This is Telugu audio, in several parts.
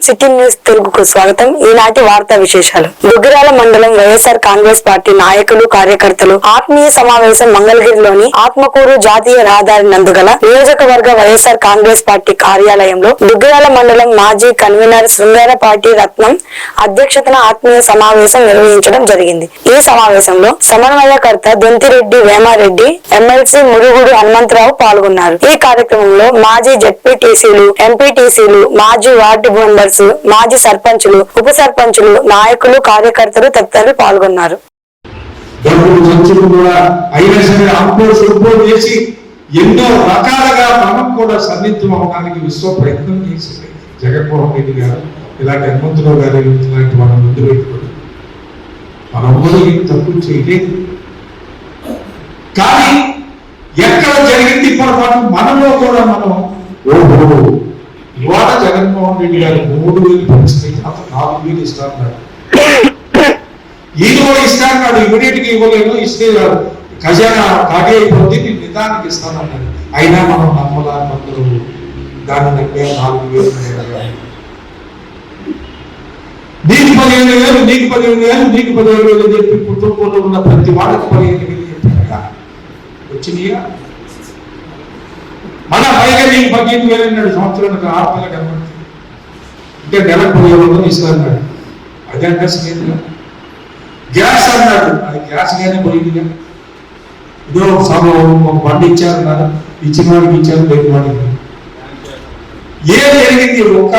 సిటీ న్యూస్ తెలుగుకు స్వాగతం. ఈనాటి వార్తా విశేషాలు. దుగ్గిరాల మండలం వైఎస్ఆర్ కాంగ్రెస్ పార్టీ నాయకులు కార్యకర్తలు ఆత్మీయ సమావేశం మంగళగిరిలోని ఆత్మకూరు జాతీయ రహదారి నందుగల నియోజకవర్గ వైఎస్ఆర్ కాంగ్రెస్ పార్టీ కార్యాలయంలో దుగ్గిరాల మండలం మాజీ కన్వీనర్ శృంగారపాటి రత్నం అధ్యక్షతన ఆత్మీయ సమావేశం నిర్వహించడం జరిగింది. ఈ సమావేశంలో సమన్వయకర్త దొంతిరెడ్డి వేమారెడ్డి, ఎమ్మెల్సీ మురుగుడు హనుమంతరావు పాల్గొన్నారు. ఈ కార్యక్రమంలో మాజీ జెడ్పీటీసీలు, ఎంపీటీసీలు, మాజీ వార్డు మెంబర్స్, మాజీ సర్పంచులు, ఉప సర్పంచులు, నాయకులు, కార్యకర్తలు తదితరులు పాల్గొన్నారు. ఎన్నో రకాలుగా మనం కూడా సన్నిహితం అవడానికి విశ్వ ప్రయత్నం చేసింది జగన్మోహన్ రెడ్డి గారు, ఇలాంటి హనుమంతరావు గారు, ఇలాంటి వాళ్ళ ముందు పెట్టుకోండి. మనం కూడా ఏం తప్పు చేయలేదు, కానీ ఎక్కడ జరిగింది పొరపాటు మనలో కూడా మనం ఓహో ఇవాళ జగన్మోహన్ రెడ్డి గారు 3,000 పెంచితే అతను 4,000 ఇస్తాడు, ఈయన కూడా ఇస్తాడు, ఇమీడియట్ గా ఇవ్వలేను, ఇస్తే ఖజానా ఖాళీ అయిపోతుంది, నేను నిదానికి ఇస్తానన్నాడు. అయినా మనం నమ్మదాన్ని అందరూ దాని దగ్గర 4,000 నీకు 15,000, నీకు 15,000, నీకు 15,000 చెప్పి కుటుంబంలో ఉన్న ప్రతి వాళ్ళకి 15,000 చెప్పారుగా వచ్చినాయా. మన పైగా నీకు 15,000 అన్నాడు సంవత్సరానికి 6 నెలలకు కనబడుతుంది, అంటే నెలకు 15,000 ఇస్తాడు. అదంటే స్నేహితుగా గ్యాస్ అన్నాడు, అది గ్యాస్ గానే పోయిందిగా. ఇదో ఒక బండి ఇచ్చారన్నారు, ఇచ్చిన వాడికి ఇచ్చారు, లేని వాడికి ఏం జరిగింది. ఒక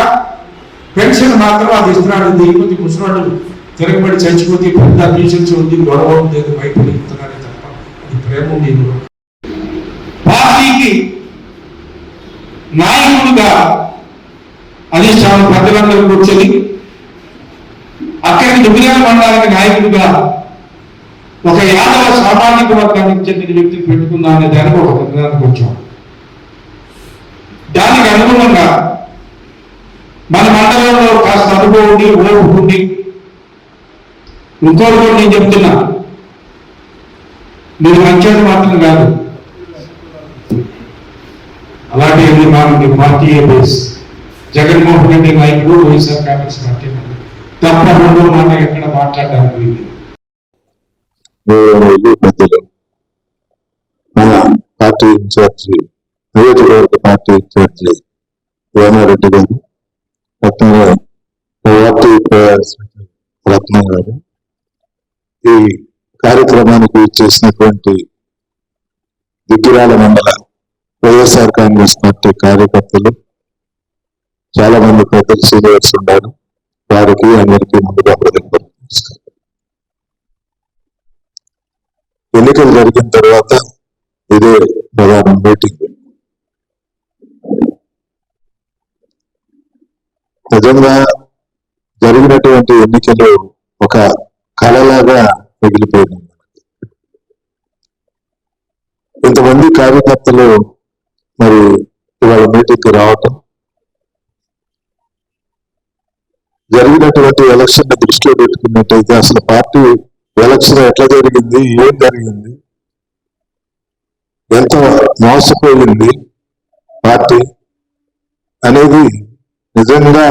పెన్షన్ మాత్రం అది ఇస్తున్నాడు, దిగుమతి ముసలాడు తిరగబడి చచ్చిపోతే పెద్ద న్యూసెన్స్ ఉంది, గొడవ ఉంది, బయటపడి ఇస్తున్నాడే తప్ప అది ప్రేమ ఉంది. పార్టీకి నాయకుడుగా అధిష్టానం ప్రజలందరూ కూర్చొని అక్కడికి దుగ్గిరాల మండలానికి నాయకుడిగా ఒక యాదవ సామాజిక వర్గానికి చెందిన వ్యక్తిని పెట్టుకుందా అనే దానికి ఒక నిర్ణయానికి వచ్చాం. దానికి అనుగుణంగా మన మండలంలో కాస్త అనుభవం ఉండి, ఓపు ఉండి, ఇంకోటి కూడా నేను చెప్తున్నా, మీరు మంచి మాత్రం కాదు, అలాంటి పార్టీ బేస్ జగన్మోహన్ రెడ్డి నాయకుడు, వైఎస్ఆర్ కాంగ్రెస్ పార్టీ తప్ప రెండో మాట ఎక్కడ మాట్లాడడానికి మన పార్టీ ఇన్ఛార్జి, నియోజకవర్గ పార్టీ ఇన్ఛార్జి వేమారెడ్డి గారు, రత్నంగా పార్టీ రత్నం గారు, ఈ కార్యక్రమానికి చేసినటువంటి దుగ్గిరాల మండల వైఎస్ఆర్ కాంగ్రెస్ పార్టీ కార్యకర్తలు, చాలా మంది పెద్దలు, సీనియర్స్ ఉన్నారు, వారికి అందరికీ ముందుగా ఎన్నికలు జరిగిన తర్వాత ఇదే ప్రధాన మీటింగ్. నిజంగా జరిగినటువంటి ఎన్నికలు ఒక కళలాగా మిగిలిపోయింది. ఇంతమంది కార్యకర్తలు మరి ఇవాళ మీటింగ్కి రావటం, జరిగినటువంటి ఎలక్షన్ దృష్టిలో పెట్టుకున్నట్టయితే అసలు పార్టీ ఎలక్షన్ ఎట్లా జరిగింది, ఏం జరిగింది, ఎంత మోసపోయింది పార్టీ అనేది నిజంగా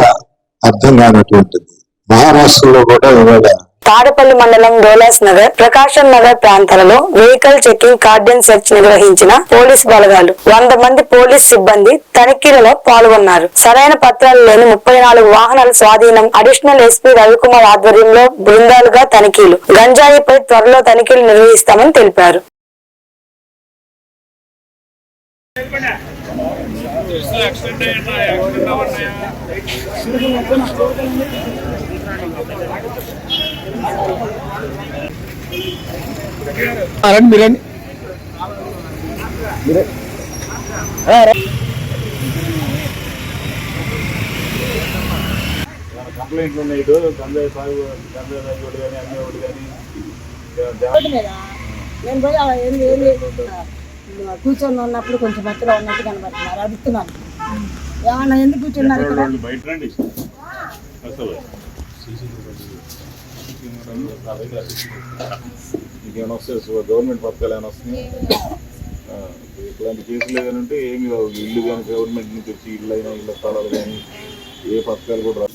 అర్థం కానటువంటిది. మహారాష్ట్రలో కూడా ఇవాళ తాడపల్లి మండలం డోలాస్ నగర్, ప్రకాశం నగర్ ప్రాంతాలలో వెహికల్ చెకింగ్, కార్డన్ సెర్చ్ నిర్వహించిన పోలీస్ బలగాలు. 100 మంది పోలీస్ సిబ్బంది తనిఖీలలో పాల్గొన్నారు. సరైన పత్రాలు లేని 34 వాహనాల స్వాధీనం. అడిషనల్ ఎస్పీ రవికుమార్ ఆధ్వర్యంలో బృందాలుగా తనిఖీలు. గంజాయిపై త్వరలో తనిఖీలు నిర్వహిస్తామని తెలిపారు. మీరండి కంప్లైంట్లు ఉన్నాయి, గంజాయి సాగు, గంజాయి తాగేవాడు కానీ అమ్మేవాడు కానీ. నేను పోయి కూర్చొని ఉన్నప్పుడు కొంచెం మధ్యలో ఉన్నట్టు కనబడుతున్నారు, అడుగుతున్నాను ఏమన్నా ఎందుకు కూర్చున్నారు ఇక్కడ. బయట రండి, ఇంకేమైనా వస్తాయి, గవర్నమెంట్ పథకాలు ఏమైనా వస్తున్నాయి, ఇట్లాంటి కేసులు ఏదైనా ఉంటే ఏమి ఇల్లు కానీ గవర్నమెంట్ నుంచి వచ్చి ఇల్లు అయినా ఇళ్ళ స్థలాలు కానీ ఏ పథకాలు కూడా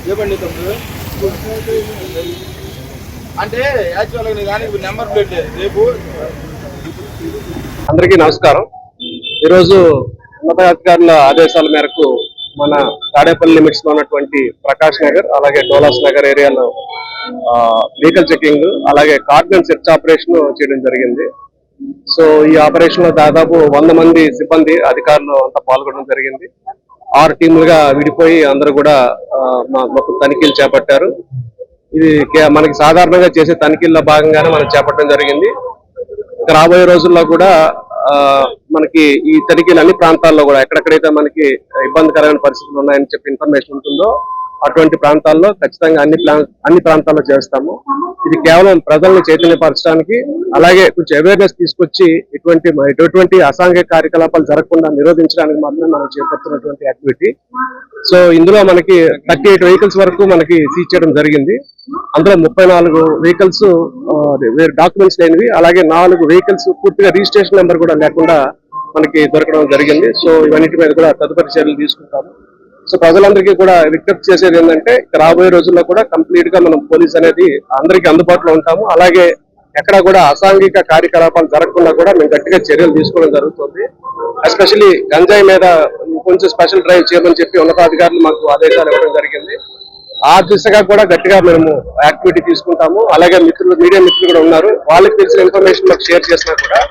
చెప్పండి తమ్ముడు. అంటే యాక్చువల్గా దానికి నెంబర్ ప్లేట్ రేపు. అందరికీ నమస్కారం. ఈరోజు ఉన్నతాధికారుల ఆదేశాల మేరకు మన తాడేపల్లి లిమిట్స్ లో ఉన్నటువంటి ప్రకాష్ నగర్ అలాగే డోలాస్ నగర్ ఏరియాలో వెహికల్ చెకింగ్ అలాగే కార్డన్ సెర్చ్ ఆపరేషన్ చేయడం జరిగింది. సో ఈ ఆపరేషన్ లో దాదాపు 100 మంది సిబ్బంది అధికారులు అంతా పాల్గొనడం జరిగింది. 6 టీములుగా విడిపోయి అందరూ కూడా మొత్తం తనిఖీలు చేపట్టారు. ఇది మనకి సాధారణంగా చేసే తనిఖీల్లో భాగంగానే మనం చేపట్టడం జరిగింది. రాబోయే రోజుల్లో కూడా మనకి ఈ తనిఖీలు అన్ని ప్రాంతాల్లో కూడా ఎక్కడెక్కడైతే మనకి ఇబ్బందికరమైన పరిస్థితులు ఉన్నాయని చెప్పి ఇన్ఫర్మేషన్ ఉంటుందో అటువంటి ప్రాంతాల్లో ఖచ్చితంగా అన్ని ప్రాంతాల్లో చేస్తాము. ఇది కేవలం ప్రజల్ని చైతన్యపరచడానికి అలాగే కొంచెం అవేర్నెస్ తీసుకొచ్చి ఎటువంటి అసాంఘిక కార్యకలాపాలు జరగకుండా నిరోధించడానికి మాత్రమే మనం చేపడుతున్నటువంటి యాక్టివిటీ. సో ఇందులో మనకి 38 వెహికల్స్ వరకు మనకి సీజ్ చేయడం జరిగింది. అందులో 34 వెహికల్స్ డాక్యుమెంట్స్ లేనివి, అలాగే 4 వెహికల్స్ పూర్తిగా రిజిస్ట్రేషన్ నెంబర్ కూడా లేకుండా మనకి దొరకడం జరిగింది. సో ఇవన్నిటి మీద కూడా తదుపరి చర్యలు తీసుకుంటాము. సో ప్రజలందరికీ కూడా విజ్ఞప్తి చేసేది ఏంటంటే రాబోయే రోజుల్లో కూడా కంప్లీట్ గా మనం పోలీస్ అనేది అందరికీ అందుబాటులో ఉంటాము. అలాగే ఎక్కడ కూడా అసాంఘిక కార్యకలాపాలు జరగకుండా కూడా మేము గట్టిగా చర్యలు తీసుకోవడం జరుగుతుంది. ఎస్పెషల్లీ గంజాయి మీద కొంచెం స్పెషల్ డ్రైవ్ చేయమని చెప్పి ఉన్నతాధికారులు మాకు ఆదేశాలు ఇవ్వడం జరిగింది. ఆ దిశగా కూడా గట్టిగా మేము యాక్టివిటీ తీసుకుంటాము. అలాగే మీడియా మిత్రులు కూడా ఉన్నారు, వాళ్ళకి తెలిసిన ఇన్ఫర్మేషన్ మాకు షేర్ చేసినా కూడా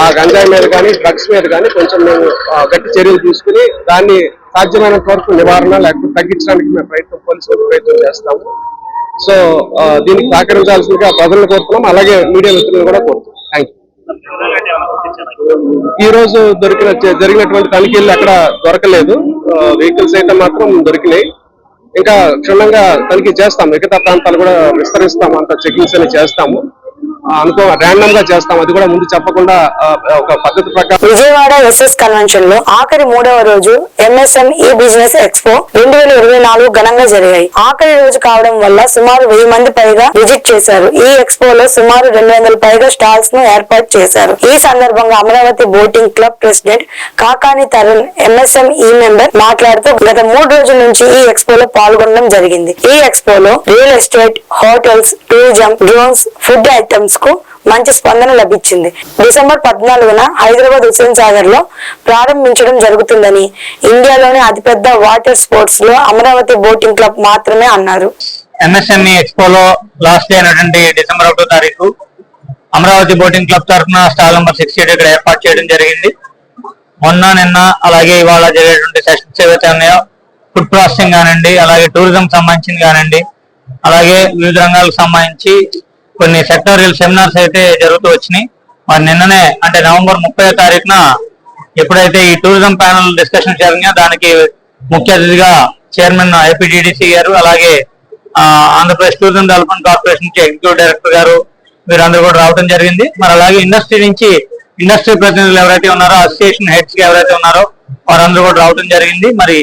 ఆ గంజాయి మీద కానీ డ్రగ్స్ మీద కానీ కొంచెం మేము గట్టి చర్యలు తీసుకుని దాన్ని సాధ్యమైనంత వరకు నివారణ లేకపోతే తగ్గించడానికి మేము పోలీసులకు ప్రయత్నం చేస్తాము. సో దీనికి సహకరించాల్సిందిగా ప్రజలను కోరుతున్నాం, అలాగే మీడియా మిత్రులను కూడా కోరుతున్నాం. Thank you. ఈ రోజు జరిగినటువంటి తనిఖీలు ఎక్కడ దొరకలేదు. వెహికల్స్ అయితే మాత్రం దొరికినాయి. ఇంకా క్షుణ్ణంగా తనిఖీ చేస్తాం. మిగతా ప్రాంతాలు కూడా విస్తరిస్తాము, అంత చెకింగ్స్ అని చేస్తాము. ర్యాండమ్ గా చేస్తాం, అది కూడా ముందు చెప్పకుండా ఒక పద్ధతి ప్రకారం. విజయవాడ ఎస్ఎస్ కన్వెన్షన్ లో ఆఖరి 3వ రోజు ఎంఎస్ఎంఈ బిజినెస్ ఎక్స్పో 2024 ఘనంగా జరిగాయి. ఆఖరి రోజు కావడం వల్ల సుమారు 1000 మంది పైగా విజిట్ చేశారు. ఈ ఎక్స్పోలో సుమారు 200 పైగా స్టాల్స్ ను ఏర్పాటు చేశారు. ఈ సందర్భంగా Amaravati boating club president Kakani Tarun MSME member మాట్లాడుతూ గత 3 రోజుల నుంచి ఈ ఎక్స్పోలో పాల్గొనడం జరిగింది. ఈ ఎక్స్పోలో real estate, hotels, tourism, drones, food items కు మంచి స్పందన లభించింది. డిసెంబర్ 14న హైదరాబాద్ హుస్సేన్ సాగర్ లో ప్రారంభించడం జరుగుతుందని, ఇండియాలోని అతిపెద్ద వాటర్ స్పోర్ట్స్ లో అమరావతి బోటింగ్ క్లబ్ మాత్రమే అన్నారు. ఎంఎస్ఎంఈ ఎక్స్పోలో లాస్ట్ డే అయినటువంటి డిసెంబర్ 1వ తారీఖు అమరావతి బోటింగ్ క్లబ్ తరఫున స్టాల్ నెంబర్ 68 ఇక్కడ ఏర్పాటు చేయడం జరిగింది. నిన్న అలాగే ఇవాళ జరిగేటువంటి సెషన్స్ ఏవైతే ఉన్నాయో ఫుడ్ ప్రాసెసింగ్ కానివ్వండి, అలాగే టూరిజం సంబంధించింది కానివ్వండి, అలాగే వివిధ రంగాలకు సంబంధించి కొన్ని సెక్టోరియల్ సెమినార్స్ అయితే జరుగుతూ వచ్చినాయి. మరి నిన్ననే అంటే నవంబర్ 30వ తారీఖున ఎప్పుడైతే ఈ టూరిజం ప్యానల్ డిస్కషన్ జరిగినా దానికి ముఖ్య అతిథిగా చైర్మన్ ఐపీడీడీసీ గారు, అలాగే ఆంధ్రప్రదేశ్ టూరిజం డెవలప్మెంట్ కార్పొరేషన్ నుంచి ఎగ్జిక్యూటివ్ డైరెక్టర్ గారు వీరందరూ కూడా రావడం జరిగింది. మరి అలాగే ఇండస్ట్రీ నుంచి ఇండస్ట్రీ ప్రతినిధులు ఎవరైతే ఉన్నారో, అసోసియేషన్ హెడ్స్ ఎవరైతే ఉన్నారో వారందరూ కూడా రావడం జరిగింది. మరి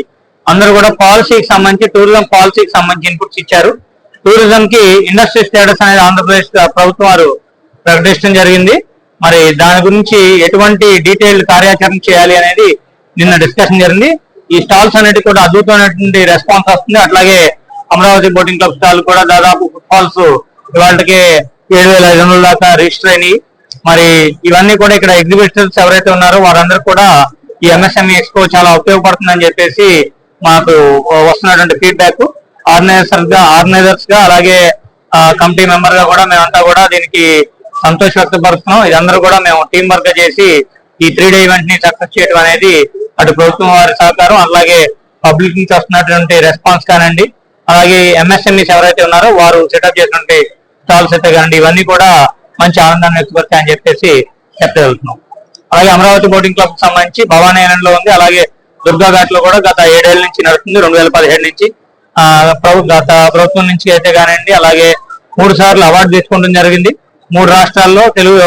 అందరూ కూడా పాలసీకి సంబంధించి టూరిజం పాలసీకి సంబంధించి ఇన్పుట్స్ ఇచ్చారు. టూరిజం కి ఇండస్ట్రీ స్టేటస్ అనేది ఆంధ్రప్రదేశ్ ప్రభుత్వం వారు ప్రకటించడం జరిగింది. మరి దాని గురించి ఎటువంటి డీటెయిల్డ్ కార్యాచరణ చేయాలి అనేది నిన్న డిస్కషన్ జరిగింది. ఈ స్టాల్స్ అనేవి కూడా అద్భుతమైనటువంటి రెస్పాన్స్ వస్తుంది. అట్లాగే అమరావతి బోటింగ్ క్లబ్ స్టాల్ కూడా దాదాపు ఫుట్ ఫాల్స్ ఇవాళకి 7500 దాకా రిజిస్టర్ అయినాయి. మరి ఇవన్నీ కూడా ఇక్కడ ఎగ్జిబిటర్స్ ఎవరైతే ఉన్నారో వారందరూ కూడా ఈ ఎంఎస్ఎంఈ ఎక్స్పో చాలా ఉపయోగపడుతుందని చెప్పేసి మాకు వస్తున్నటువంటి ఫీడ్బ్యాక్. ఆర్గనైజర్స్ గా అలాగే కమిటీ మెంబర్ గా కూడా మేమంతా కూడా దీనికి సంతోషం వ్యక్తపరుస్తున్నాం. ఇదందరూ కూడా మేము టీం వర్క్ చేసి ఈ 3 డే ఈవెంట్ ని సక్సెస్ చేయడం అనేది అటు ప్రభుత్వం వారి సహకారం, అలాగే పబ్లిక్ నుంచి వస్తున్నటువంటి రెస్పాన్స్ కానండి, అలాగే ఎంఎస్ఎంఈస్ ఎవరైతే ఉన్నారో వారు సెటప్ చేసినటువంటి స్టాల్స్ అయితే కానండి, ఇవన్నీ కూడా మంచి ఆనందాన్ని వ్యక్తపరుస్తాయని చెప్పేసి చెప్పగలుగుతున్నాం. అలాగే అమరావతి బోటింగ్ క్లబ్ సంబంధించి భవానీ ఐలాండ్ లో ఉంది, అలాగే దుర్గా ఘాట్ లో కూడా గత 7 ఏళ్ల నుంచి నడుస్తుంది, 2017 నుంచి. గత ప్రభుత్వం నుంచి అయితే కానివ్వండి, అలాగే 3 సార్లు అవార్డు తీసుకోవడం జరిగింది. 3 రాష్ట్రాల్లో తెలుగు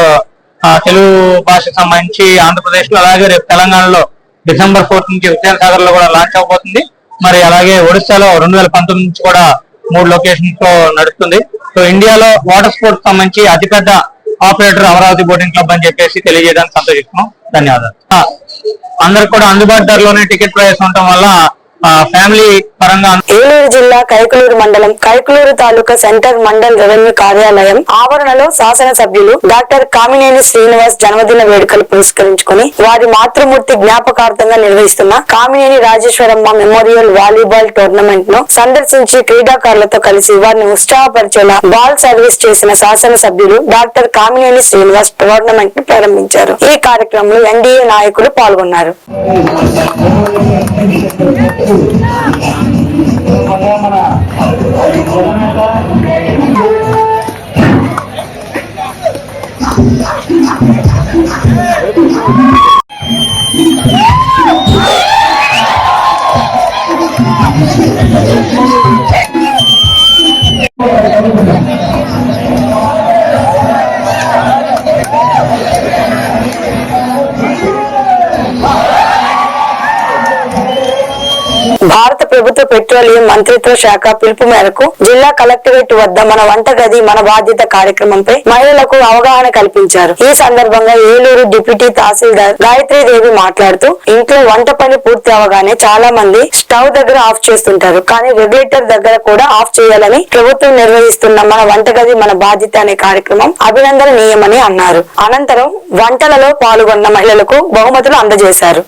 భాషకు సంబంధించి ఆంధ్రప్రదేశ్ లో, అలాగే రేపు తెలంగాణలో December 4 నుంచి విద్యాసాగర్ లో కూడా లాంచ్ అవబోతుంది. మరి అలాగే ఒడిశాలో 2019 నుంచి కూడా 3 లొకేషన్స్ లో నడుస్తుంది. సో ఇండియాలో వాటర్ స్పోర్ట్స్ సంబంధించి అతిపెద్ద ఆపరేటర్ అమరావతి బోటింగ్ క్లబ్ అని చెప్పేసి తెలియజేయడానికి సంతోషిస్తున్నాం. ధన్యవాదాలు. అందరికి కూడా అందుబాటు ధరలోనే టికెట్ ప్రైస్ ఉండటం వల్ల ఫ్యామిలీ పరంగా ఏలూరు జిల్లా కైకలూరు మండలం కైకలూరు తాలూకా సెంటర్ మండల్ రెవెన్యూ కార్యాలయం ఆవరణలో శాసనసభ్యులు డాక్టర్ కామినేని శ్రీనివాస్ జన్మదిన వేడుకలు పురస్కరించుకుని వారి మాతృమూర్తి జ్ఞాపకార్థంగా నిర్వహిస్తున్న Kamineni Rajeswaramma memorial volleyball tournament ను సందర్శించి క్రీడాకారులతో కలిసి వారిని ఉత్సాహపరిచేలా బాల్ సర్వీస్ చేసిన శాసనసభ్యులు డాక్టర్ కామినేని శ్రీనివాస్ టోర్నమెంట్ ను ప్రారంభించారు. ఈ కార్యక్రమంలో ఎన్డీఏ నాయకులు పాల్గొన్నారు. భారత ప్రభుత్వ పెట్రోలియం మంత్రిత్వ శాఖ పిలుపు మేరకు జిల్లా కలెక్టరేట్ వద్ద మన వంటగది మన బాధ్యత కార్యక్రమంపై మహిళలకు అవగాహన కల్పించారు. ఈ సందర్భంగా ఏలూరు డిప్యూటీ తహసీల్దార్ గాయత్రీదేవి మాట్లాడుతూ ఇంట్లో వంట పని పూర్తి అవగానే చాలా మంది స్టవ్ దగ్గర ఆఫ్ చేస్తుంటారు, కానీ రెగ్యులేటర్ దగ్గర కూడా ఆఫ్ చేయాలని ప్రభుత్వం నిర్వహిస్తున్న మన వంటగది మన బాధ్యత అనే కార్యక్రమం అభినందనీయమని అన్నారు. అనంతరం వంటలలో పాల్గొన్న మహిళలకు బహుమతులు అందజేశారు.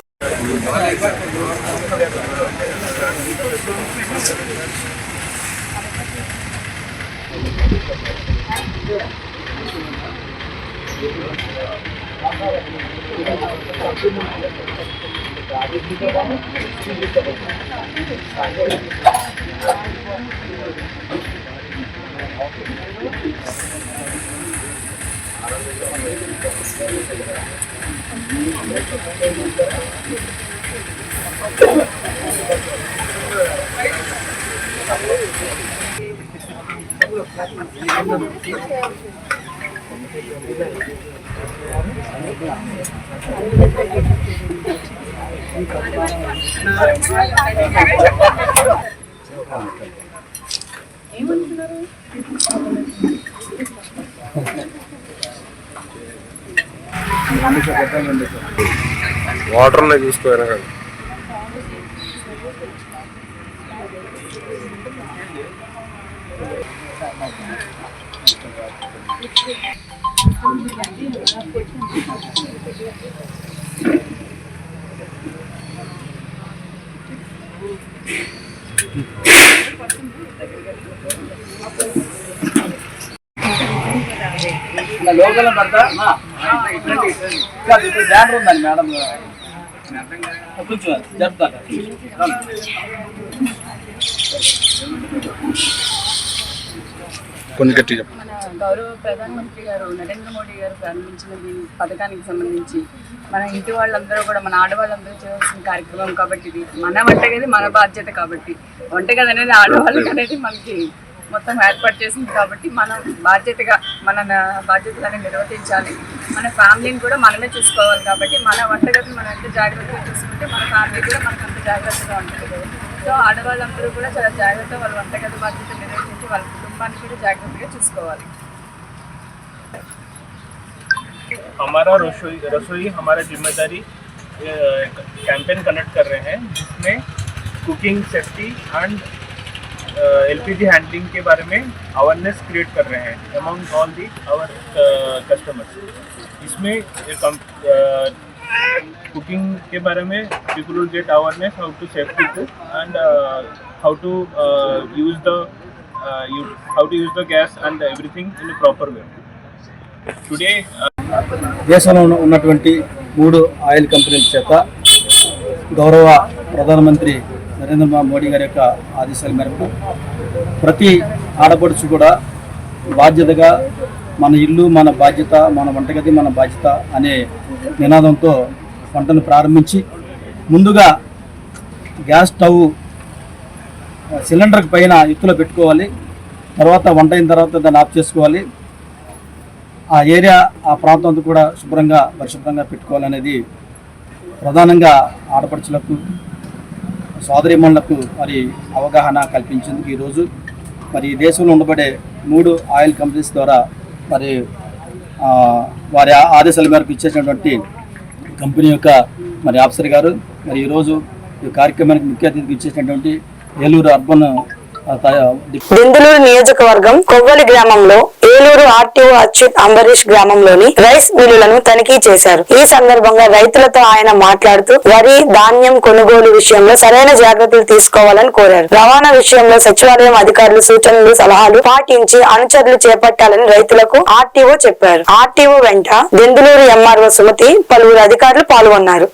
వాటర్ లో చూసుకోవాలి కదా. లోకల్ పడతా బ్యానర్ ఉందండి మేడం కొంచెం చెప్తాను. గౌరవ ప్రధానమంత్రి గారు నరేంద్ర మోడీ గారు ప్రారంభించిన ఈ పథకానికి సంబంధించి మన ఇంటి వాళ్ళందరూ కూడా మన ఆడవాళ్ళందరూ చేయాల్సిన కార్యక్రమం కాబట్టి ఇది మన వంటగది మన బాధ్యత. కాబట్టి వంటగది అనేది ఆడవాళ్ళకి అనేది మనకి మొత్తం ఏర్పాటు చేసింది కాబట్టి మనం బాధ్యతగా మన బాధ్యతలను నిర్వర్తించాలి. మన ఫ్యామిలీని కూడా మనమే చూసుకోవాలి. కాబట్టి మన వంటగదిని మనం ఎంత జాగ్రత్తగా చూసుకుంటే మన ఫ్యామిలీ కూడా మనకు అంత జాగ్రత్తగా ఉంటుంది. సో ఆడవాళ్ళందరూ కూడా చాలా జాగ్రత్తగా వాళ్ళ వంటగది బాధ్యత నిర్వహించి వాళ్ళ కుటుంబాన్ని కూడా జాగ్రత్తగా చూసుకోవాలి. हमारा रसोई हमारा जिम्मेदारी कैंपेन कंडक्ट कर रहे हैं, जिसमें cooking safety and LPG handling के बारे में अवेयरनेस क्रिएट कर रहे हैं among all the our customers. इसमें कुकिंग के बारे में people will get awareness how to safety cook and how to use the gas and everything in a proper way. Today దేశంలో ఉన్నటువంటి 3 ఆయిల్ కంపెనీల చేత గౌరవ ప్రధానమంత్రి నరేంద్ర మోడీ గారి యొక్క ఆదేశాల మేరకు ప్రతి ఆడపడుచు కూడా బాధ్యతగా మన ఇల్లు మన బాధ్యత, మన వంటగది మన బాధ్యత అనే నినాదంతో వంటను ప్రారంభించి ముందుగా గ్యాస్ స్టవ్ సిలిండర్ పైన ఎత్తులో పెట్టుకోవాలి. తర్వాత వంట అయిన తర్వాత దాన్ని ఆఫ్ చేసుకోవాలి. ఆ ఏరియా ఆ ప్రాంతం అంతా కూడా శుభ్రంగా పరిశుభ్రంగా పెట్టుకోవాలనేది ప్రధానంగా ఆడపడుచులకు సోదరీమణులకు మరి అవగాహన కల్పించేందుకు ఈరోజు మరి దేశంలో ఉండబడే 3 ఆయిల్ కంపెనీస్ ద్వారా మరి వారి ఆదేశాల మేరకు ఇచ్చేసినటువంటి కంపెనీ యొక్క మరి ఆఫీసర్ గారు మరి ఈరోజు ఈ కార్యక్రమానికి ముఖ్య అతిథికి ఇచ్చేసినటువంటి ఏలూరు అర్బన్ దెందులూరు నియోజకవర్గం కొవ్వలి గ్రామంలో ఏలూరు ఆర్టీఓ అచ్యుత్ అంబరీష్ గ్రామంలోని రైస్ మిల్లులను తనిఖీ చేశారు. ఈ సందర్భంగా రైతులతో ఆయన మాట్లాడుతూ వరి ధాన్యం కొనుగోలు విషయంలో సరైన జాగ్రత్తలు తీసుకోవాలని కోరారు. రవాణా విషయంలో సచివాలయం అధికారులు సూచనలు సలహాలు పాటించి అనుచరులు చేపట్టాలని రైతులకు ఆర్టీఓ చెప్పారు. ఆర్టీఓ వెంట దెందులూరు ఎంఆర్ఓ సుమతి పలువురు అధికారులు పాల్గొన్నారు.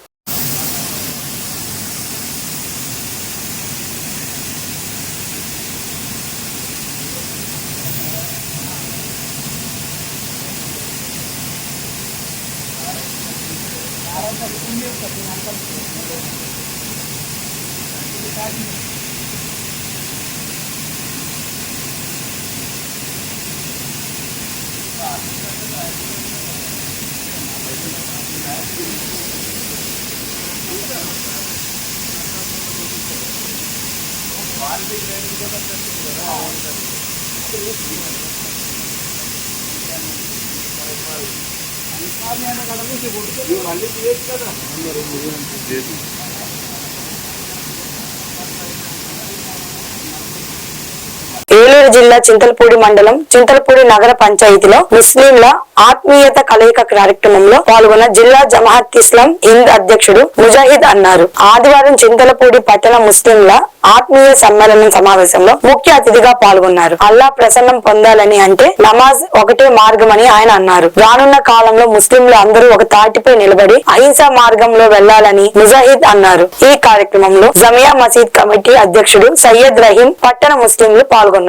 ఏలూరు జిల్లా చింతలపూడి మండలం చింతలపూడి నగర పంచాయతీలో ముస్లింల ఆత్మీయత కలయిక కార్యక్రమంలో పాల్గొన్న జిల్లా జమాఅత్ ఇస్లాం హింద్ అధ్యక్షుడు ముజాహిద్ అన్నారు. ఆదివారం చింతలపూడి పట్టణ ముస్లింల ఆత్మీయ సమ్మేళనం సమావేశంలో ముఖ్య అతిథిగా పాల్గొన్నారు. అల్లా ప్రసన్నం పొందాలని అంటే నమాజ్ ఒకటే మార్గమని ఆయన అన్నారు. రానున్న కాలంలో ముస్లింలు అందరూ ఒక తాటిపై నిలబడి అహింసా మార్గంలో వెళ్లాలని ముజాహిద్ అన్నారు. ఈ కార్యక్రమంలో జమియా మసీద్ కమిటీ అధ్యక్షుడు సయ్యద్ రహీం పట్టణ ముస్లింలు పాల్గొన్నారు.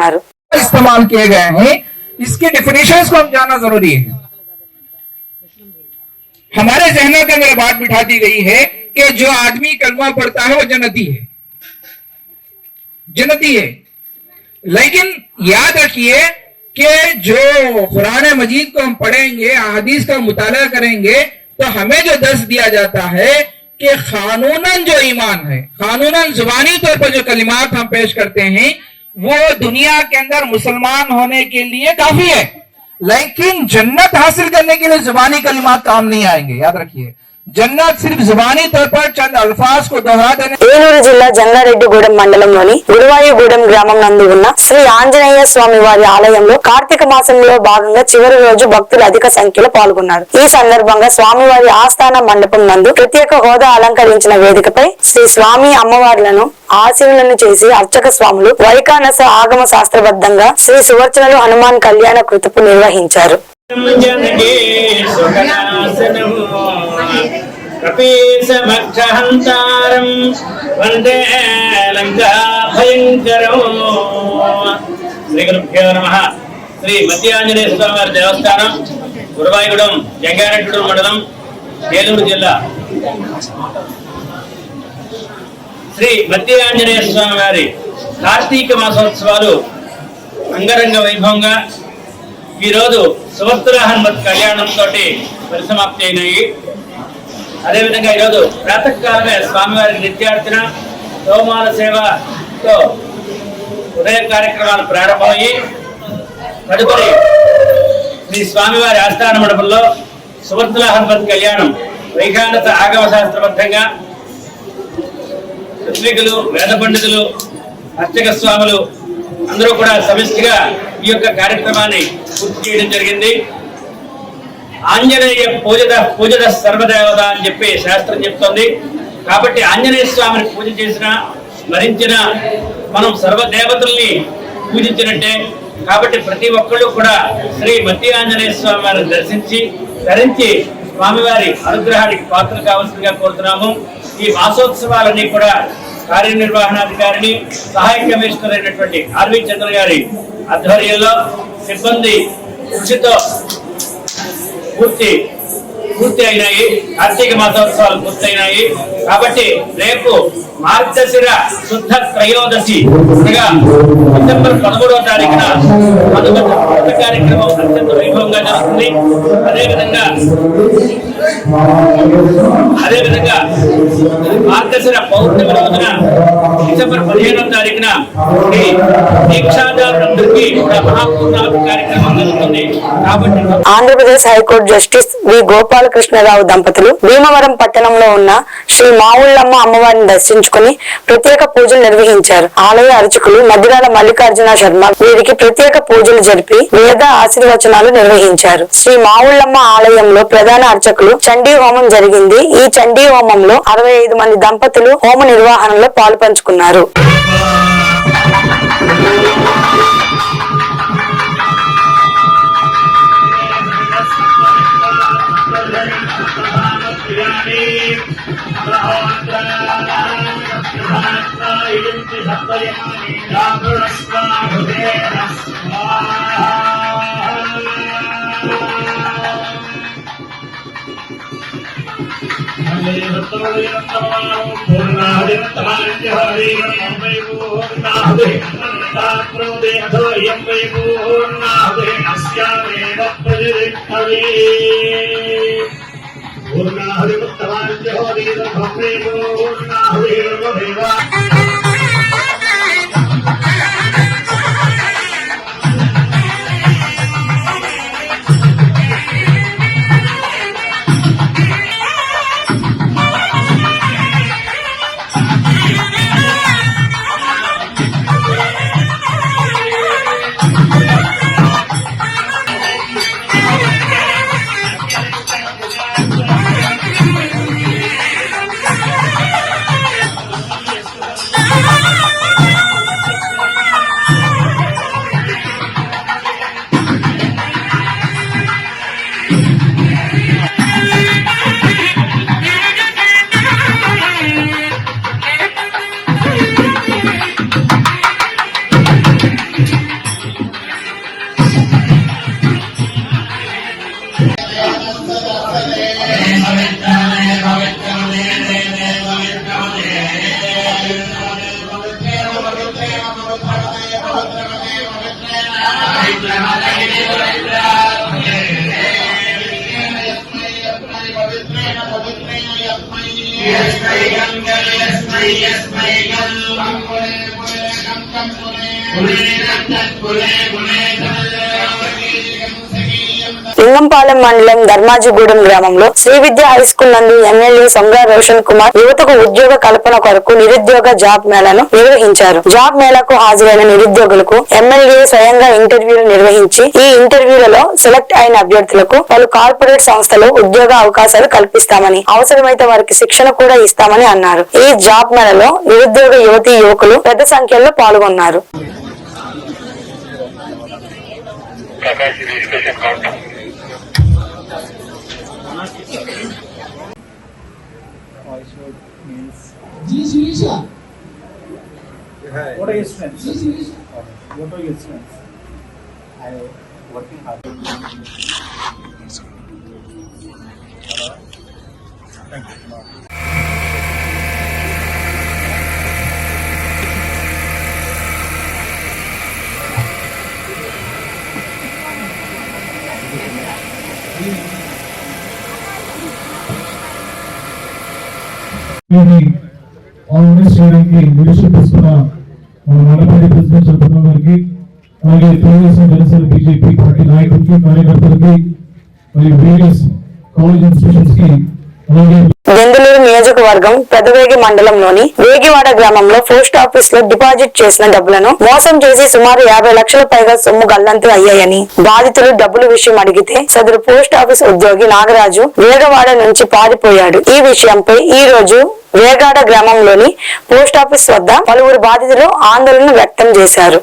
इस्तेमाल किए गए हैं, इसके डेफिनेशंस को हम जानना जरूरी है. हमारे जहनों के अंदर बात बिठा दी गई है कि जो आदमी कलमा पढ़ता है वो जन्नती है, जन्नती है. लेकिन याद रखिए कि जो कुरान मजीद को हम पढ़ेंगे, हदीस का मुताला करेंगे, तो हमें जो दर्स दिया जाता है कि कानूनन जो ईमान है, कानूनन जुबानी तौर पर जो कलिमात हम पेश करते हैं वो दुनिया के अंदर मुसलमान होने के लिए काफी है, लेकिन जन्नत हासिल करने के लिए जुबानी कलिमात काम नहीं आएंगे. याद रखिए, जन्नत सिर्फ जुबानी तौर पर चंद अल्फाज को दोहरा देने. ఏలూరు జిల్లా జంగారెడ్డిగూడెం మండలంలోని గురువాయూగూడెం గ్రామం నందు ఉన్న శ్రీ ఆంజనేయ స్వామి వారి ఆలయంలో కార్తీక మాసంలో భాగంగా చివరి రోజు భక్తులు అధిక సంఖ్యలో పాల్గొన్నారు. ఈ సందర్భంగా స్వామివారి ఆస్థాన మండపం నందు ప్రత్యేక హోదా అలంకరించిన వేదికపై శ్రీ స్వామి అమ్మవార్లను ఆశీనులను చేసి అర్చక స్వాములు వైకానస ఆగమ శాస్త్రబద్ధంగా శ్రీ సువర్చనలు హనుమాన్ కళ్యాణ కృతుపు నిర్వహించారు. కపీసమక్షహంతారం వందే లంకా భయంకరం. శ్రీ గురుభ్యో నమః. శ్రీ మధ్య ఆంజనేయ స్వామి వారి దేవస్థానం గురువాయూగూడెం జంగారెడ్డిగూడెం మండలం ఏలూరు జిల్లా. శ్రీ మధ్య ఆంజనేయ స్వామి వారి కార్తీక మాసోత్సవాలు అంగరంగ వైభవంగా ఈరోజు సువర్తుల హనుమత్ కళ్యాణంతో పరిసమాప్తి అయినాయి. అదేవిధంగా ఈరోజు ప్రాతకాలమే స్వామివారికి నిత్యార్చన సోమాల సేవతో ఉదయ కార్యక్రమాలు ప్రారంభమయ్యి తదుపరి శ్రీ స్వామివారి ఆస్థాన మండపంలో సువర్తుల హనుమత్ కళ్యాణం వైఖానస ఆగమ శాస్త్రబద్ధంగా ఋత్వికులు, వేద పండితులు, అర్చక స్వాములు అందరూ కూడా సమిష్టిగా ఈ యొక్క కార్యక్రమాన్ని పూర్తి చేయడం జరిగింది. ఆంజనేయ పూజద సర్వదేవత అని చెప్పి శాస్త్రం చెప్తోంది. కాబట్టి ఆంజనేయ స్వామిని పూజ చేసిన స్మరించిన మనం సర్వదేవతల్ని పూజించినట్టే. కాబట్టి ప్రతి ఒక్కళ్ళు కూడా శ్రీ మధ్య ఆంజనేయ స్వామి వారిని దర్శించి ధరించి స్వామివారి అనుగ్రహానికి పాత్రలు కావాల్సిందిగా కోరుతున్నాము. ఈ మాసోత్సవాలన్నీ కూడా కార్యనిర్వహణాధికారిని సహాయ కమిషనర్ అయినటువంటి ఆర్వి చంద్ర గారి ఆధ్వర్యంలో సిబ్బంది కృషితో పూర్తి అయినాయి. కార్తీక మాసోత్సవాలు పూర్తయినాయి. కాబట్టి రేపు మార్గశిర శుద్ధ త్రయోదశి అనగా డిసెంబర్ 13వ తారీఖున వ్రత కార్యక్రమం అత్యంత వైభవంగా జరుగుతుంది. అదేవిధంగా మార్గశిర పౌర్ణమి రోజున డిసెంబర్ 15వ తారీఖున దీక్షాదారులందరికీ కూడా మహాపూర్ణాహుతి కార్యక్రమం జరుగుతుంది. కాబట్టి ఆంధ్రప్రదేశ్ హైకోర్టు జస్టిస్ వి గోపాలకృష్ణరావు దంపతులు భీమవరం పట్టణంలో ఉన్న శ్రీ మావుళ్ళమ్మ అమ్మవారిని దర్శించుకుని ప్రత్యేక పూజలు నిర్వహించారు. ఆలయ అర్చకులు మద్దిరాల మల్లికార్జున శర్మ వీరికి ప్రత్యేక పూజలు జరిపి వేద ఆశీర్వచనాలు నిర్వహించారు. శ్రీ మావుళ్ళమ్మ ఆలయంలో ప్రధాన అర్చకులు చండీ హోమం జరిగింది. ఈ చండీ హోమంలో 65 మంది దంపతులు హోమ నిర్వహణలో పాలుపంచుకున్నారు. లింగంపాలెం మండలం ధర్మాజిగూడెం గ్రామంలో శ్రీ విద్య హై స్కూల్ నందు ఎమ్మెల్యే సొంగా రోషన్ కుమార్ యువతకు ఉద్యోగ కల్పన కొరకు నిరుద్యోగ జాబ్ మేళాను నిర్వహించారు. జాబ్ మేళాకు హాజరైన నిరుద్యోగులకు ఎమ్మెల్యే స్వయంగా ఇంటర్వ్యూలు నిర్వహించి ఈ ఇంటర్వ్యూలలో సెలెక్ట్ అయిన అభ్యర్థులకు పలు కార్పొరేట్ సంస్థలు ఉద్యోగ అవకాశాలు కల్పిస్తామని, అవసరమైతే వారికి శిక్షణ కూడా ఇస్తామని అన్నారు. ఈ జాబ్ మేళాలో నిరుద్యోగ యువతీ యువకులు పెద్ద సంఖ్యలో పాల్గొన్నారు. What are your strengths? What are your strengths? I working hard. Thank you. Organise చేయడానికి లీడర్షిప్ ఇస్తున్న మన మండపల్లి ప్రెసిడెంట్ చంద్రబాబు గారికి, అలాగే తెలుగుదేశం జనసేన బీజేపీ పార్టీ నాయకులకి, కార్యకర్తలకి, మరియు వేరియస్ కాలేజ్ ఇన్స్టిట్యూషన్స్ కి, అలాగే దెందులూరు నియోజకవర్గం పెదవేగి మండలంలోని వేగివాడ గ్రామంలో పోస్ట్ ఆఫీస్ లో డిపాజిట్ చేసిన డబ్బులను మోసం చేసి సుమారు 50 లక్షల పైగా సొమ్ము గల్లంతు అయ్యాయని బాధితులు డబ్బుల విషయం అడిగితే సదరు పోస్ట్ ఆఫీస్ ఉద్యోగి నాగరాజు వేగవాడ నుంచి పారిపోయాడు. ఈ విషయంపై ఈ రోజు వేగాడ గ్రామంలోని పోస్ట్ ఆఫీస్ వద్ద పలువురు బాధితులు ఆందోళన వ్యక్తం చేశారు.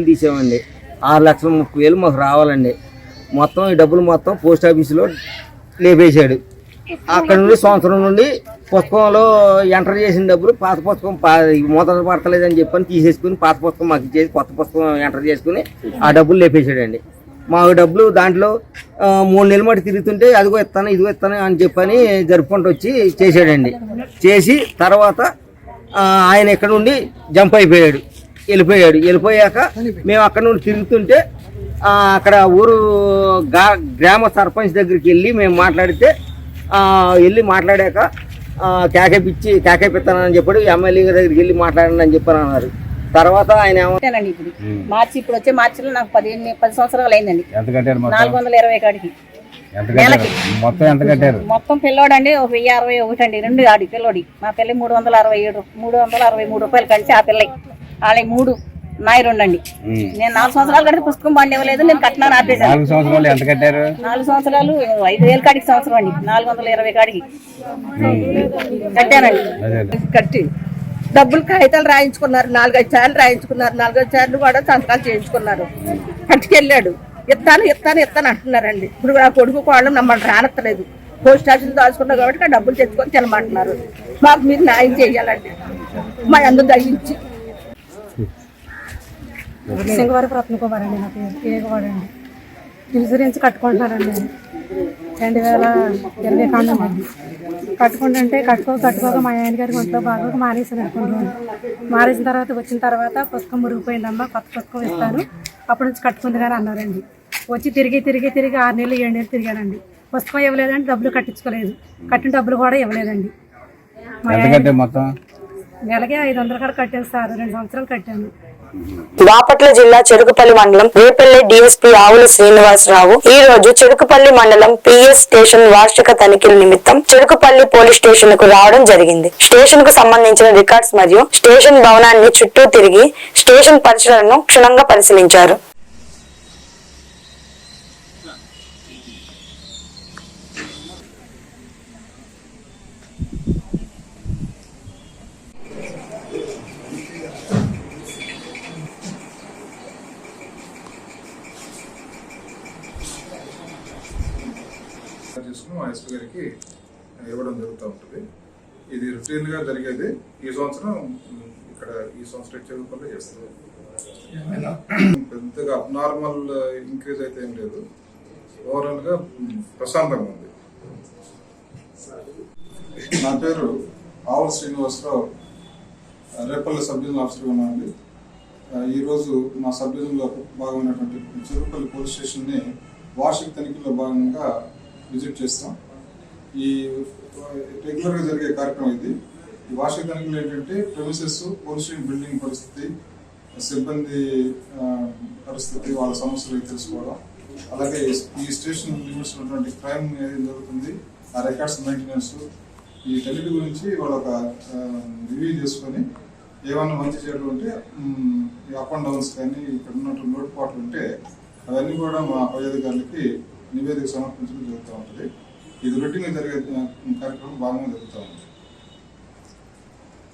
తీసామండి. 6,30,000 మాకు రావాలండి. మొత్తం ఈ డబ్బులు మొత్తం పోస్ట్ ఆఫీసులో లేపేశాడు. అక్కడ నుండి సంవత్సరం నుండి పుస్తకంలో ఎంటర్ చేసిన డబ్బులు పాత పుస్తకం మూత పడతలేదని చెప్పని తీసేసుకుని పాత పుస్తకం మాకు ఇచ్చేసి కొత్త పుస్తకం ఎంటర్ చేసుకుని ఆ డబ్బులు లేపేశాడండి. మాకు డబ్బులు దాంట్లో 3 నెలల మటు తిరుగుతుంటే అదిగో ఇస్తాను ఇదిగో ఇస్తాను అని చెప్పని జరుపుకుంటూ వచ్చి చేశాడండి. చేసి తర్వాత ఆయన ఇక్కడ నుండి జంప్ అయిపోయాడు, వెళ్ళిపోయాక మేము అక్కడ నుండి తిరుగుతుంటే అక్కడ ఊరు గ్రామ సర్పంచ్ దగ్గరికి వెళ్ళి మేము మాట్లాడితే మాట్లాడాక కేకేపిస్తానని చెప్పాడు. ఎమ్మెల్యే దగ్గరికి వెళ్ళి మాట్లాడండి అని చెప్పని అన్నారు. తర్వాత ఆయన ఇప్పుడు మార్చి ఇప్పుడు వచ్చే మార్చిలో నాకు 10 సంవత్సరాలు అయిందండి. 420 కాడికి నెలకి మొత్తం పిల్లోడండి 1061 అండి. 2 ఆడి పిల్లోడి మా పిల్ల 363 రూపాయలు కలిసి ఆ పిల్ల వాళ్ళ 3 నాయి 2 అండి. నేను 4 సంవత్సరాలు కడితే పుస్తకం బండి ఇవ్వలేదు, నేను కట్టినాను ఆపేసాను. 4 సంవత్సరాలు 5,000 కాడికి సంవత్సరం అండి. 420 కాడికి కట్టానండి. కట్టి డబ్బులు కాగితాలు రాయించుకున్నారు. 4-5 సార్లు రాయించుకున్నారు. 4-5 సార్లు కూడా సంతకాలు చేయించుకున్నారు. కట్టుకెళ్ళాడు. ఇస్తాను అంటున్నారండి. ఇప్పుడు ఆ కొడుకు కోళ్ళం నమ్మల్ని రానత్తలేదు. పోస్ట్ ఆఫీస్ దాచుకున్నారు కాబట్టి ఆ డబ్బులు తెచ్చుకొని తినమంటున్నారు. మాకు మీరు న్యాయం చేయాలండి. మా అందరూ దయించి. సింగవరపు రత్నకుమార్ అండి. నా పేరు ఏగవాడండి. ఇన్సూరెన్స్ కట్టుకుంటున్నారండి. 2020 కాండం అండి. కట్టుకుంటుంటే కట్టుకోక మా ఆయన గారికి ఒంట్లో బాగా మానేసాను అనుకుంటున్నాను. మానేసిన తర్వాత వచ్చిన తర్వాత పుస్తకం మురిగిపోయిందమ్మా, కొత్త పుస్తకం ఇస్తాను అప్పటి నుంచి కట్టుకుంది కానీ అన్నారండి. వచ్చి తిరిగి 6 నెలలు 7 నెలలు తిరిగానండి. పుస్తకం ఇవ్వలేదండి, డబ్బులు కట్టించుకోలేదు. కట్టిన డబ్బులు కూడా ఇవ్వలేదండి. నెలకి 500 కాడ కట్టాను సార్. 2 సంవత్సరాలు కట్టాను. బాపట్ల జిల్లా చెరుకుపల్లి మండలం రేపల్లె డిఎస్పీ ఆవుల శ్రీనివాసరావు ఈ రోజు చెరుకుపల్లి మండలం పిఎస్ స్టేషన్ వార్షిక తనిఖీల నిమిత్తం చెరుకుపల్లి పోలీస్ స్టేషన్ కు రావడం జరిగింది. స్టేషన్ కు సంబంధించిన రికార్డ్స్ మరియు స్టేషన్ భవనాన్ని చుట్టూ తిరిగి స్టేషన్ పరిసరాలను క్షుణ్ణంగా పరిశీలించారు. చేసుకుని మా ఎస్పీ గారికి ఇవ్వడం జరుగుతూ ఉంటుంది. ఇది రొటీన్ గా జరిగేది. ఈ సంవత్సరం ఇక్కడ చెరుకుపల్లి చేస్తుంది. పెద్దగా అబ్నార్మల్ ఇంక్రీజ్ అయితే ఏం లేదు. ఓవరాల్ గా ప్రశాంతంగా ఉంది. నా పేరు ఆవుల శ్రీనివాసరావు, రేపల్లి సబ్ డివిజనల్ ఆఫీసర్గా ఉన్నానండి. ఈరోజు మా సబ్ డివిజన్లో భాగమైనటువంటి చెరుకుపల్లి పోలీస్ స్టేషన్ని వార్షిక తనిఖీలో భాగంగా విజిట్ చేస్తాం. ఈ రెగ్యులర్గా జరిగే కార్యక్రమం ఇది. ఈ వార్షిక తనిఖీలు ఏంటంటే ప్రెమిసెస్, పోలీస్ స్టేషన్ బిల్డింగ్ పరిస్థితి, సిబ్బంది పరిస్థితి, వాళ్ళ సమస్యలు తెలుసుకోవడం, అలాగే ఈ స్టేషన్ లిమిట్స్ ఉన్నటువంటి క్రైమ్ ఏది జరుగుతుంది, ఆ రికార్డ్స్ మెయింటెనెన్స్, వీటన్నిటి గురించి వాళ్ళు ఒక రివ్యూ చేసుకొని ఏమన్నా మంచి చేయడం ఉంటే అప్ అండ్ డౌన్స్ కానీ ఇక్కడ ఉన్నటువంటి లోటుపాట్లు ఉంటే అవన్నీ కూడా మా పై అధికారులకి నివేదిక సమర్పించడం జరుగుతూ ఉంటుంది. ఇది రొటీన్గా జరిగే కార్యక్రమం బాగా జరుగుతూ ఉంటుంది.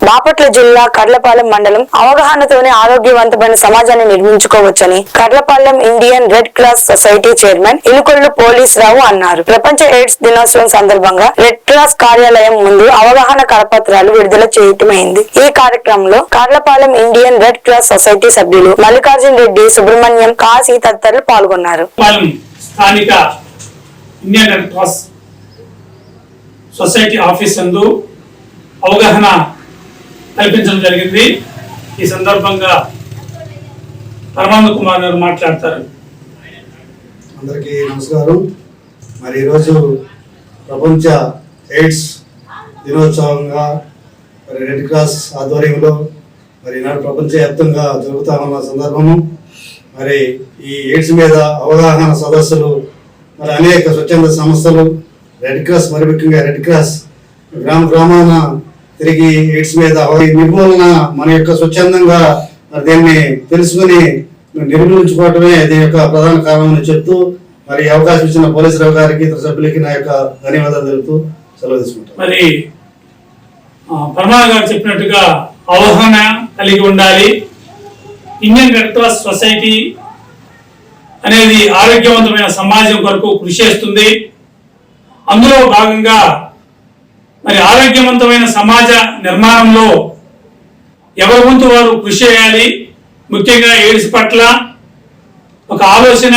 బాపట్ల జిల్లా కర్లపాలెం మండలం అవగాహనతోనే ఆరోగ్యవంతమైన సమాజాన్ని నిర్మించుకోవచ్చని Karlapalem Indian Red Cross Society chairman Ilukollu Polisurao అన్నారు. ప్రపంచ ఎయిడ్స్ దినోత్సవం సందర్భంగా రెడ్ క్రాస్ కార్యాలయం ముందు అవగాహన కరపత్రాలు విడుదల చేయటమైంది. ఈ కార్యక్రమంలో Karlapalem Indian Red Cross society సభ్యులు మల్లికార్జున రెడ్డి, సుబ్రహ్మణ్యం, కాశీ తదితరులు పాల్గొన్నారు. స్థానిక Indian Red Cross society office నందు అవగాహన కల్పించడం జరిగింది. ఈ సందర్భంగా పరమానంద కుమార్ గారు మాట్లాడతారు. అందరికీ నమస్కారం. మరి ఈరోజు ప్రపంచ ఎయిడ్స్ దినోత్సవంగా మరి రెడ్ క్రాస్ ఆధ్వర్యంలో మరి ఈనాడు ప్రపంచవ్యాప్తంగా జరుగుతా ఉన్న సందర్భము మరి ఈ ఎయిడ్స్ మీద అవగాహన సదస్సులు మరి అనేక స్వచ్ఛంద సంస్థలు రెడ్ క్రాస్, మరి ముఖ్యంగా రెడ్ క్రాస్ గ్రామాన తిరిగి ఎయిడ్స్ మీద నిర్మూలన మన యొక్క స్వచ్ఛందంగా దీన్ని తెలుసుకుని నిర్మూలించుకోవటమే దీని యొక్క ప్రధాన కారణమని చెప్తూ మరి అవకాశం ఇచ్చిన పోలీసురావు గారికి, ఇతర సభ్యులకి నా యొక్క ధన్యవాదాలు తెలుపుతూ సెలవు తీసుకుంటాను. మరి పరమాణ గారు చెప్పినట్టుగా అవగాహన కలిగి ఉండాలి. ఇండియన్ రెడ్ క్రాస్ సొసైటీ అనేది ఆరోగ్యవంతమైన సమాజం కొరకు కృషి చేస్తుంది. అందులో భాగంగా మరి ఆరోగ్యవంతమైన సమాజ నిర్మాణంలో ఎవరి వంతు వారు కృషి చేయాలి. ముఖ్యంగా ఎయిడ్స్ పట్ల ఒక ఆలోచన,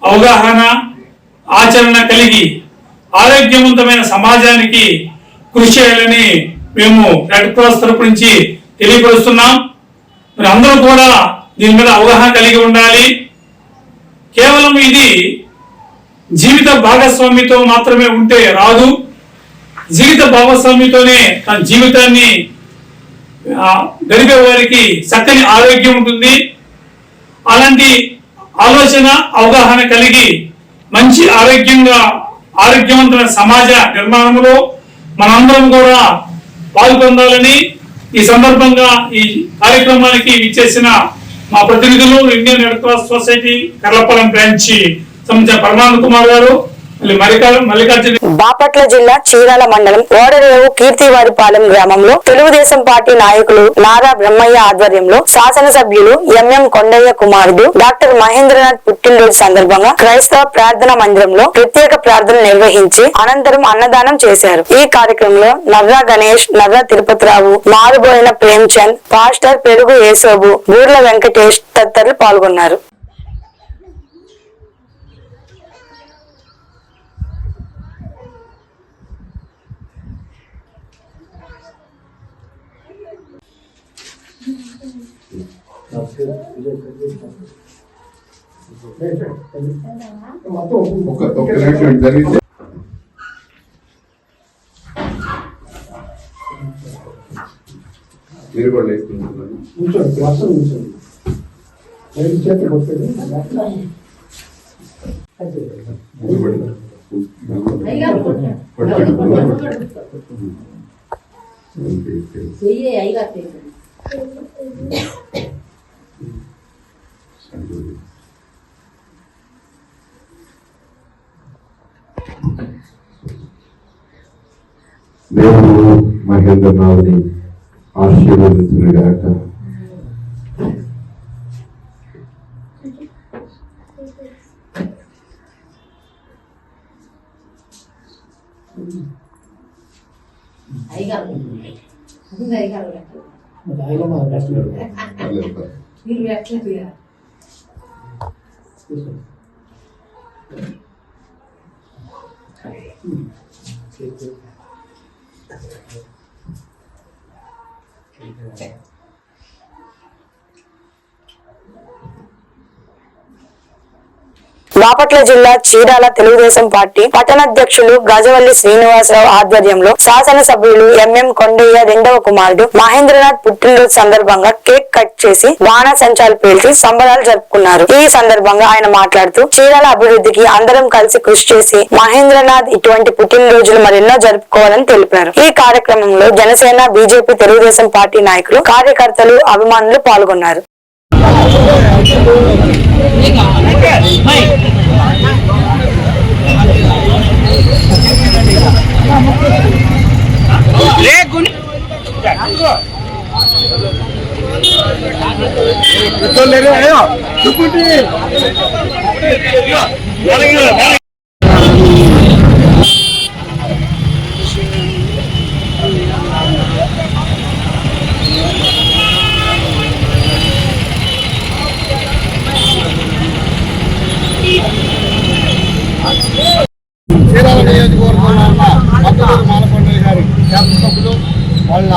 అవగాహన, ఆచరణ కలిగి ఆరోగ్యవంతమైన సమాజానికి కృషి చేయాలని మేము రెడ్ క్రాస్ తరపు నుంచి తెలియపరుస్తున్నాం. మరి అందరూ కూడా దీని మీద అవగాహన కలిగి ఉండాలి. కేవలం ఇది జీవిత భాగస్వామితో మాత్రమే ఉంటే రాదు. జీవిత భాగస్వామితోనే తన జీవితాన్ని గడిపే వారికి చక్కని ఆరోగ్యం ఉంటుంది. అలాంటి ఆలోచన, అవగాహన కలిగి మంచి ఆరోగ్యవంతమైన సమాజ నిర్మాణంలో మనందరం కూడా పాల్గొనాలని ఈ సందర్భంగా ఈ కార్యక్రమానికి ఇచ్చేసిన మా ప్రతినిధులు Indian Red Cross society Karlapalem branch సంబంధించిన పరమానంద కుమార్ గారు, మల్లికార్జున. బాపట్ల జిల్లా చీరాల మండలం ఓడరేవు కీర్తివారిపాలెం గ్రామంలో తెలుగుదేశం పార్టీ నాయకులు నారా బ్రహ్మయ్య ఆధ్వర్యంలో శాసనసభ్యులు ఎంఎం కొండయ్య కుమారుడు డాక్టర్ మహేంద్రనాథ్ పుట్టినరోజు సందర్భంగా క్రైస్తవ ప్రార్థన మందిరంలో ప్రత్యేక ప్రార్థన నిర్వహించి అనంతరం అన్నదానం చేశారు. ఈ కార్యక్రమంలో నర్రా గణేష్, నర్రా తిరుపతిరావు, మారుబోయిన ప్రేమ్చంద్, పాస్టర్ పెరుగు యేసోబు, బూర్ల వెంకటేష్ తదితరులు పాల్గొన్నారు. మీరు కూడా దేవుడు మహేంద్రనాథ్ని ఆశీర్వదించుగాక. బాపట్ల జిల్లా చీరాల తెలుగుదేశం పార్టీ పట్టణాధ్యక్షులు గజవల్లి శ్రీనివాసరావు ఆధ్వర్యంలో శాసనసభ్యులు ఎంఎం కొండయ్య రెండవ కుమారుడు మహేంద్రనాథ్ పుట్టినరోజు సందర్భంగా కేక్ కట్ చేసి బాణాసంచాలు పేల్చి సంబరాలు జరుపుకున్నారు. ఈ సందర్భంగా ఆయన మాట్లాడుతూ చీరాల అభివృద్ధికి అందరం కలిసి కృషి చేసి మహేంద్రనాథ్ ఇటువంటి పుట్టినరోజులు మరెన్నో జరుపుకోవాలని తెలిపారు. ఈ కార్యక్రమంలో జనసేన, బీజేపీ, తెలుగుదేశం పార్టీ నాయకులు, కార్యకర్తలు, అభిమానులు పాల్గొన్నారు. చీరాల నియోజకవర్గంలో ఉన్న మద్దతూరు మాలకొండయ్య గారి శాసనసభ్యులు వాళ్ళ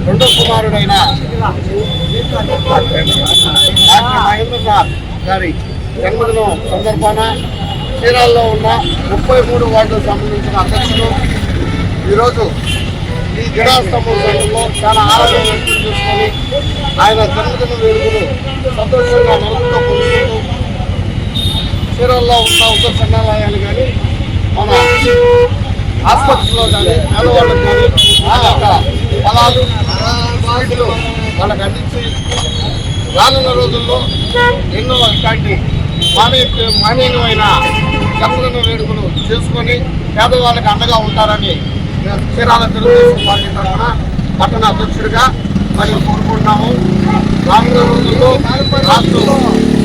రెండో కుమారుడైన డాక్టర్ మహేంద్రనాథ్ గారి జన్మదినం సందర్భాన చీరాల్లో ఉన్న 33 వార్డులకు సంబంధించిన అధ్యక్షులు ఈరోజు ఈ గిడాస్తంభం సంఘంలో చాలా ఆనందం వ్యక్తం చేసుకొని ఆయన జన్మదిన వేడుకలు సంతోషంగా నలుగురితో పొందుకుంటూ చీరాల్లో ఉన్న ఉత్తర సంఘాలయాలు కానీ మన ఆసుపత్రిలో కానీ పేదవాళ్ళకు కానీ ఫలాలు స్వీట్లు వాళ్ళకి అందించి రానున్న రోజుల్లో ఎన్నో ఇలాంటి మానవీయమైన జన్మదిన వేడుకలు చేసుకొని పేదవాళ్ళకి అండగా ఉంటారని చీరాల తెలుగుదేశం పార్టీ తరఫున పట్టణ అధ్యక్షుడిగా మరి కోరుకుంటున్నాము. రానున్న రోజుల్లో రాష్ట్రం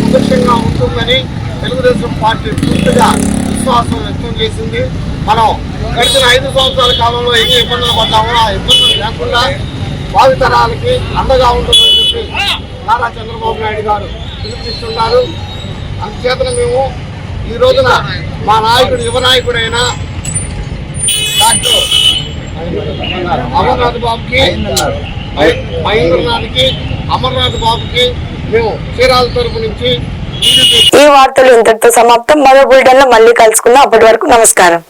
సుభిక్షంగా ఉంటుందని తెలుగుదేశం పార్టీ పూర్తిగా విశ్వాసం వ్యక్తం చేసింది. మనం గడిచిన 5 సంవత్సరాల కాలంలో ఎన్ని ఇబ్బందులు పడ్డామో ఆ ఇబ్బందులు లేకుండా భావితరాలకి అండగా ఉంటుందని చెప్పి నారా చంద్రబాబు నాయుడు గారు పిలుపునిస్తున్నారు. అందుచేతన మేము ఈ రోజున మా నాయకుడు యువ నాయకుడైన డాక్టర్ అమర్నాథ్ బాబుకి, మహేంద్రనాథ్కి, అమర్నాథ్ బాబుకి మేము చీరాల తరపు నుంచి ఈ వార్తలు ఇంతటితో సమాప్తం. మరో బులెటిన్ లో మళ్ళీ కలుసుకుందాం. అప్పటి వరకు నమస్కారం.